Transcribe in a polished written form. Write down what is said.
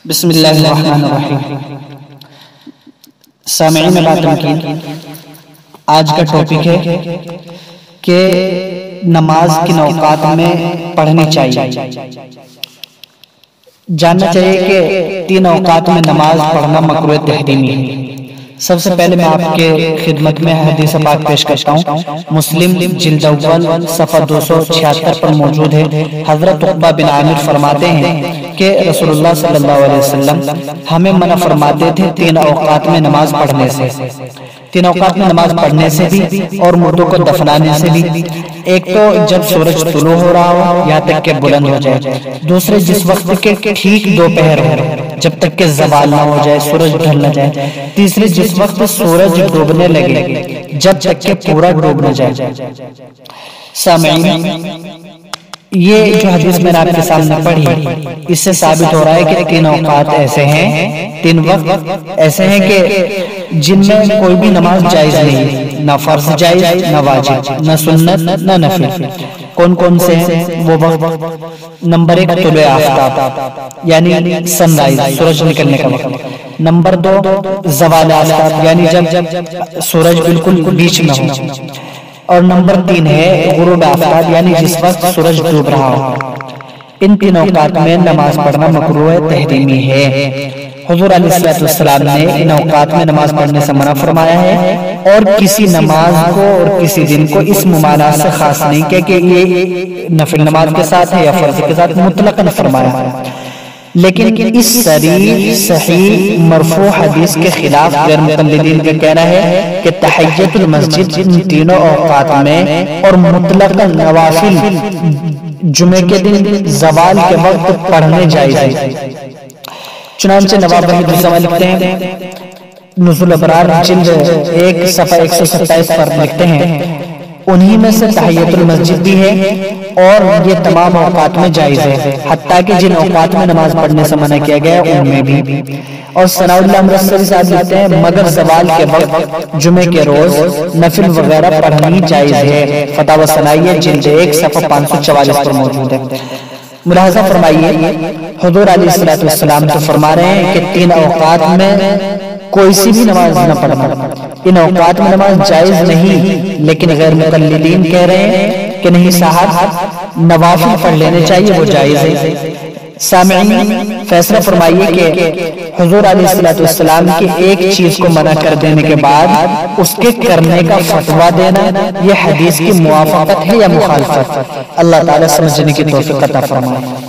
بسم اللہ الرحمن الرحیم۔ سامعین باتمکین، آج کا ٹاپک ہے کہ نماز کن اوقات میں پڑھنی چاہیے۔ جاننا چاہیے کہ 3 اوقات میں نماز پڑھنا مکروہ تحریمی ہے۔ سب سے پہلے میں آپ کے خدمت میں حدیث پاک پیش کرتا ہوں۔ مسلم جلد اول صفحہ 276 پر موجود ہے۔ حضرت عقبہ بن عامر فرماتے ہیں کہ رسول اللہ صلی اللہ علیہ وسلم ہمیں منع فرماتے تھے 3 اوقات میں نماز پڑھنے سے۔ 3 اوقات میں نماز پڑھنے سے بھی اور مردوں کو دفنانے سے بھی۔ ایک تو جب سورج طلوع ہو رہا ہو یہاں تک کہ بلند ہو جائے، دوسرے جس وقت کے ٹھیک دوپہر ہو جب تک کہ زوال نہ ہو جائے، سورج ڈھل نہ جائے، تیسرے جس وقت سورج ڈوبنے لگے جب تک کہ پورا ڈوب نہ جائے۔ سامعین، یہ جو حدیث میں نے آپ کے سامنے پڑھی اس سے ثابت ہو رہا ہے کہ 3 اوقات ایسے ہیں، 3 وقت ایسے ہیں کہ جن میں کوئی بھی نماز جائز نہیں، نہ فرض جائز، نہ واجب، نہ سنت، نہ نفل۔ کون کون سے ہیں وہ وقت؟ نمبر 1 طلوع آفتاب یعنی سن رائز، سورج نکلنے کا وقت۔ نمبر 2 زوال آفتاب یعنی جب سورج بالکل بیچ میں ہو۔ اور نمبر 3 ہے غروب آفتاب یعنی جس وقت سورج ڈوب رہا ہو۔ ان 3 اوقات میں نماز پڑھنا مکروہ تحریمی ہے۔ حضور علیہ السلام نے ان اوقات میں نماز پڑھنے سے منع فرمایا ہے، اور کسی نماز کو اور کسی دن کو اس ممانعت سے خاص نہیں کیا کہ یہ نفل نماز کے ساتھ ہے یا فرض کے ساتھ، مطلقاً فرمایا ہے۔ لیکن اس صریح صحیح مرفوع حدیث کے خلاف غیر مقلدین کا کہنا ہے کہ تحیۃ المسجد ان 3 اوقات میں اور مطلقاً نوافل جمعے کے دن زوال کے وقت پڑھنے جائز ہے۔ چنانچہ نواب وحید الزمان لکھتے ہیں، نزول ابرار جلد 1 صفحہ 127 پر لکھتے ہیں، انہی میں سے تحیۃ المسجد بھی ہے اور یہ تمام اوقات میں جائز ہے، حتیٰ کہ جن اوقات میں نماز پڑھنے سے منع کیا گیا ہے ان میں بھی۔ اور ثناء اللہ مرسلی صاحب لکھتے ہیں، مگر زوال کے وقت جمعے کے روز نفل وغیرہ پڑھنی جائز ہے۔ فتاوی ثنائیہ جلد 1 صفحہ 544 پر موجود ہے۔ ملاحظہ فرمائیے، حضور علیہ السلام تو فرما رہے ہیں کہ 3 اوقات میں کوئی سی بھی نماز نہ پڑھنا، ان اوقات میں نماز جائز نہیں، لیکن غیر مقلدین کہہ رہے ہیں کہ نہیں صاحب نوافل پڑھ لینے چاہیے، وہ جائز ہے۔ سامعین، فیصلہ فرمائیے کہ حضور علیہ السلام کی ایک چیز کو منع کر دینے کے بعد اس کے کرنے کا فتویٰ دینا یہ حدیث کی موافقت ہے یا مخالفت؟ اللہ تعالیٰ سمجھنے کی توفیق عطا فرمائے۔